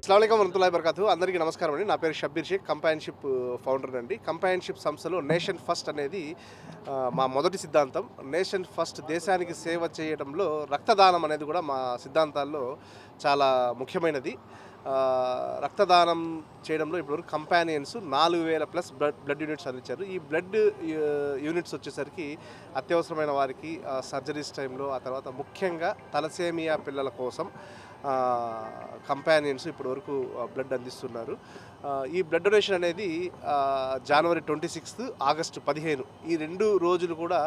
అస్సలాముఅలైకుం వరహ్మతుల్లాహి వబరకాతుహు. అందరికీ నమస్కారం అండి. నా పేరు షబ్బీర్ షేక్, కంపానియన్‌షిప్ ఫౌండర్ అండి. కంపానియన్‌షిప్ సంస్థలో నేషన్ ఫస్ట్ అనేది మా మొదటి సిద్ధాంతం. నేషన్ ఫస్ట్, దేశానికి సేవ చేయడంలో రక్తదానం అనేది కూడా మా సిద్ధాంతాల్లో చాలా ముఖ్యమైనది. రక్తదానం చేయడంలో ఇప్పటివరకు కంపానియన్స్ 4000 ప్లస్ బ్లడ్ యూనిట్స్ అందించారు. ఈ బ్లడ్ యూనిట్స్ వచ్చేసరికి అత్యవసరమైన వారికి సర్జరీస్ టైంలో, ఆ తర్వాత ముఖ్యంగా తలసేమియా పిల్లల కోసం కంపానియన్స్ ఇప్పటివరకు బ్లడ్ అందిస్తున్నారు. ఈ బ్లడ్ డొనేషన్ అనేది జనవరి 26, ఆగస్టు 15 ఈ 2 రోజులు కూడా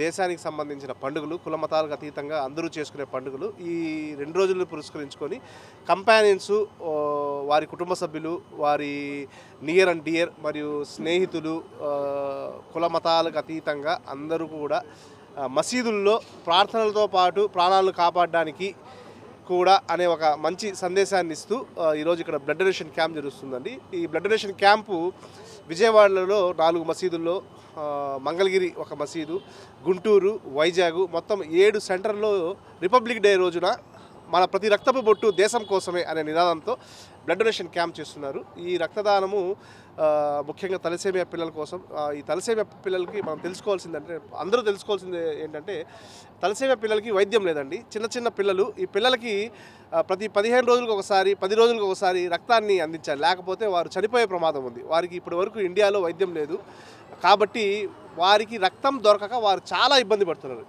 దేశానికి సంబంధించిన పండుగలు, కుల మతాలకు అతీతంగా అందరూ చేసుకునే పండుగలు. ఈ 2 రోజులను పురస్కరించుకొని కంపానియన్స్, వారి కుటుంబ సభ్యులు, వారి నియర్ అండ్ డియర్ మరియు స్నేహితులు, కుల మతాలకు అతీతంగా అందరూ కూడా మసీదుల్లో ప్రార్థనలతో పాటు ప్రాణాలను కాపాడడానికి కూడా అనే ఒక మంచి సందేశాన్ని ఇస్తూ ఈరోజు ఇక్కడ బ్లడ్ డొనేషన్ క్యాంప్ జరుగుతుందండి. ఈ బ్లడ్ డొనేషన్ క్యాంపు విజయవాడలో 4 మసీదుల్లో, మంగళగిరి ఒక మసీదు, గుంటూరు, వైజాగ్ మొత్తం 7 సెంటర్లో రిపబ్లిక్ డే రోజున మన ప్రతి రక్తపు బొట్టు దేశం కోసమే అనే నినాదంతో బ్లడ్ డొనేషన్ క్యాంప్ చేస్తున్నారు. ఈ రక్తదానము ముఖ్యంగా తలసేమియా పిల్లల కోసం. ఈ తలసేమియా పిల్లలకి మనం తెలుసుకోవాల్సిందంటే, అందరూ తెలుసుకోవాల్సింది ఏంటంటే, తలసేమియా పిల్లలకి వైద్యం లేదండి. చిన్న చిన్న పిల్లలు, ఈ పిల్లలకి ప్రతి 15 రోజులకు ఒకసారి, 10 రోజులకు ఒకసారి రక్తాన్ని అందించాలి. లేకపోతే వారు చనిపోయే ప్రమాదం ఉంది. వారికి ఇప్పటి వరకు ఇండియాలో వైద్యం లేదు. కాబట్టి వారికి రక్తం దొరకక వారు చాలా ఇబ్బంది పడుతున్నారు.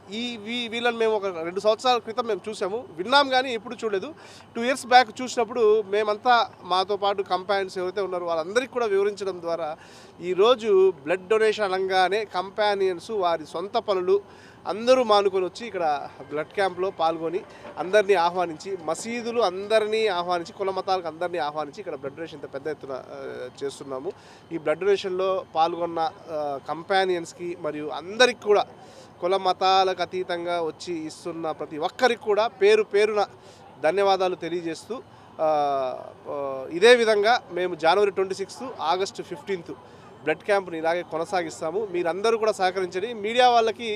వీళ్ళని మేము ఒక 2 సంవత్సరాల క్రితం మేము చూసాము, విన్నాం కానీ ఎప్పుడు చూడలేదు. 2 ఇయర్స్ బ్యాక్ చూసినప్పుడు మేమంతా, మాతో పాటు కంపానియన్స్ ఎవరైతే ఉన్నారో వాళ్ళందరికీ కూడా వివరించడం ద్వారా ఈరోజు బ్లడ్ డొనేషన్ అనగానే కంపానియన్స్ వారి సొంత పనులు అందరూ మానుకొని వచ్చి ఇక్కడ బ్లడ్ క్యాంప్లో పాల్గొని అందరినీ ఆహ్వానించి, మసీదులు అందరినీ ఆహ్వానించి, కుల మతాలకు అందరినీ ఆహ్వానించి ఇక్కడ బ్లడ్ డొనేషన్ ఇంత పెద్ద ఎత్తున చేస్తున్నాము. ఈ బ్లడ్ డొనేషన్లో పాల్గొన్న కంపానియన్స్కి మరియు అందరికి కూడా, కుల మతాలకు అతీతంగా వచ్చి ఇస్తున్న ప్రతి ఒక్కరికి కూడా పేరు పేరున ధన్యవాదాలు తెలియజేస్తూ, ఇదే విధంగా మేము జనవరి 26, ఆగస్టు 15 బ్లడ్ క్యాంప్ని ఇలాగే కొనసాగిస్తాము. మీరందరూ కూడా సహకరించండి. మీడియా వాళ్ళకి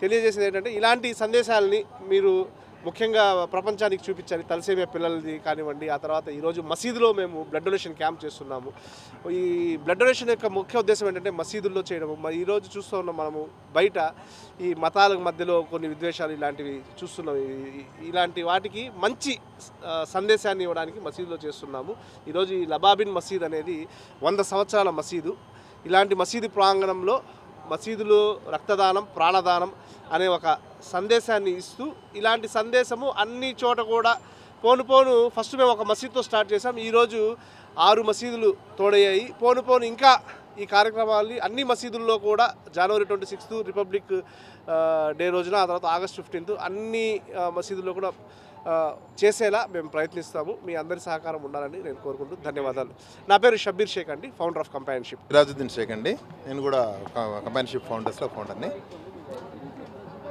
తెలియజేసేది ఏంటంటే, ఇలాంటి సందేశాలని మీరు ముఖ్యంగా ప్రపంచానికి చూపించాలి. తలసేమియా పిల్లలది కానివ్వండి, ఆ తర్వాత ఈరోజు మసీదులో మేము బ్లడ్ డొనేషన్ క్యాంప్ చేస్తున్నాము. ఈ బ్లడ్ డొనేషన్ యొక్క ముఖ్య ఉద్దేశం ఏంటంటే మసీదుల్లో చేయడము. మరి ఈరోజు చూస్తూ ఉన్నాం మనము, బయట ఈ మతాల మధ్యలో కొన్ని విద్వేషాలు ఇలాంటివి చూస్తున్నాం. ఇలాంటి వాటికి మంచి సందేశాన్ని ఇవ్వడానికి మసీదులో చేస్తున్నాము. ఈరోజు ఈ లబాబిన్ మసీద్ అనేది 100 సంవత్సరాల మసీదు. ఇలాంటి మసీదు ప్రాంగణంలో మసీదులో రక్తదానం, ప్రాణదానం అనే ఒక సందేశాన్ని ఇస్తూ, ఇలాంటి సందేశము అన్ని చోట కూడా పోను ఫస్ట్ మేము ఒక మసీదుతో స్టార్ట్ చేసాం. ఈరోజు 6 మసీదులు తోడయ్యాయి. పోను ఇంకా ఈ కార్యక్రమాన్ని అన్ని మసీదుల్లో కూడా జనవరి 26 రిపబ్లిక్ డే రోజున, ఆ తర్వాత ఆగస్ట్ 15 అన్ని మసీదుల్లో కూడా చేసేలా మేము ప్రయత్నిస్తాము. మీ అందరి సహకారం ఉండాలని నేను కోరుకుంటూ ధన్యవాదాలు. నా పేరు షబ్బీర్ షేక్ అండి, founder of Companionship. Sirajuddin Shaik అండి, నేను కూడా కంపానియన్‌షిప్ ఫౌండర్ని.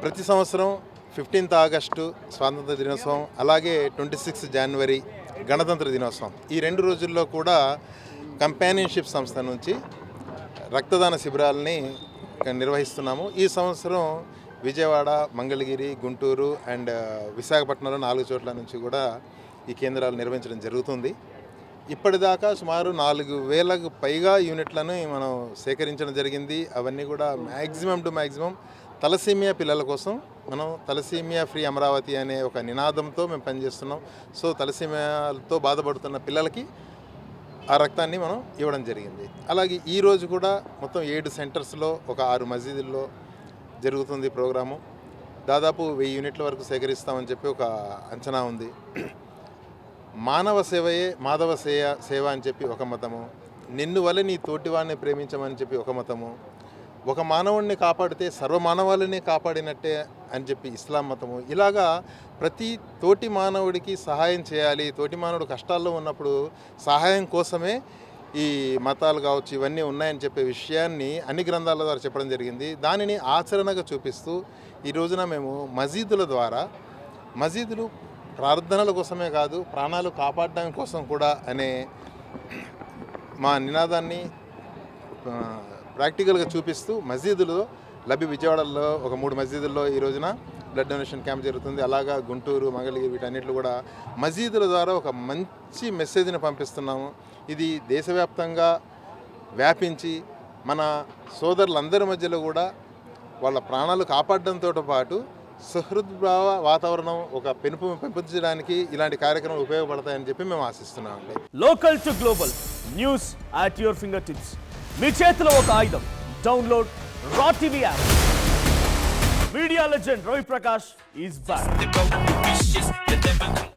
ప్రతి సంవత్సరం 15th ఆగస్టు స్వాతంత్ర దినోత్సవం, అలాగే 26 జనవరి గణతంత్ర దినోత్సవం, ఈ 2 రోజుల్లో కూడా కంపానియన్‌షిప్ సంస్థ నుంచి రక్తదాన శిబిరాలని నిర్వహిస్తున్నాము. ఈ సంవత్సరం విజయవాడ, మంగళగిరి, గుంటూరు అండ్ విశాఖపట్నంలో 4 చోట్ల నుంచి కూడా ఈ కేంద్రాలు నిర్వహించడం జరుగుతుంది. ఇప్పటిదాకా సుమారు 4000కు పైగా యూనిట్లను మనం సేకరించడం జరిగింది. అవన్నీ కూడా మ్యాక్సిమం తలసేమియా పిల్లల కోసం మనం తలసేమియా ఫ్రీ అమరావతి అనే ఒక నినాదంతో మేము పనిచేస్తున్నాం. సో తలసేమియాతో బాధపడుతున్న పిల్లలకి ఆ రక్తాన్ని మనం ఇవ్వడం జరిగింది. అలాగే ఈరోజు కూడా మొత్తం 7 సెంటర్స్లో ఒక 6 మసీదుల్లో జరుగుతుంది ప్రోగ్రాము. దాదాపు 1000 యూనిట్ల వరకు సేకరిస్తామని చెప్పి ఒక అంచనా ఉంది. మానవ సేవయే మాధవ సేవ అని చెప్పి ఒక మతము, నిన్ను వల్ల నీ తోటివాడిని ప్రేమించమని చెప్పి ఒక మతము, ఒక మానవుడిని కాపాడితే సర్వమానవాళిని కాపాడినట్టే అని చెప్పి ఇస్లాం మతము. ఇలాగా ప్రతి తోటి మానవుడికి సహాయం చేయాలి, తోటి మానవుడు కష్టాల్లో ఉన్నప్పుడు సహాయం కోసమే ఈ మతాలు కావచ్చు ఇవన్నీ ఉన్నాయని చెప్పే విషయాన్ని అన్ని గ్రంథాల ద్వారా చెప్పడం జరిగింది. దానిని ఆచరణగా చూపిస్తూ ఈ రోజున మేము మసీదుల ద్వారా, మసీదులు ప్రార్థనల కోసమే కాదు ప్రాణాలు కాపాడడం కోసం కూడా అనే మా నినాదాన్ని ప్రాక్టికల్గా చూపిస్తూ మసీదులో లబ్బి విజయవాడలో ఒక 3 మసీదుల్లో ఈ రోజున బ్లడ్ డొనేషన్ క్యాంప్ జరుగుతుంది. అలాగా గుంటూరు, మంగళగిరి వీటన్నిటిలో కూడా మసీదుల ద్వారా ఒక మంచి మెసేజ్ని పంపిస్తున్నాము. ఇది దేశవ్యాప్తంగా వ్యాపించి మన సోదరులందరి మధ్యలో కూడా వాళ్ళ ప్రాణాలు కాపాడడంతో పాటు సుహృద్భావ వాతావరణం ఒక పెంపొందించడానికి ఇలాంటి కార్యక్రమాలు ఉపయోగపడతాయని చెప్పి మేము ఆశిస్తున్నామండి. Local to global news at your fingertips. మీ చేతిలో ఒక ఆయుధం. Download Raw TV app. Media legend Ravi Prakash is back.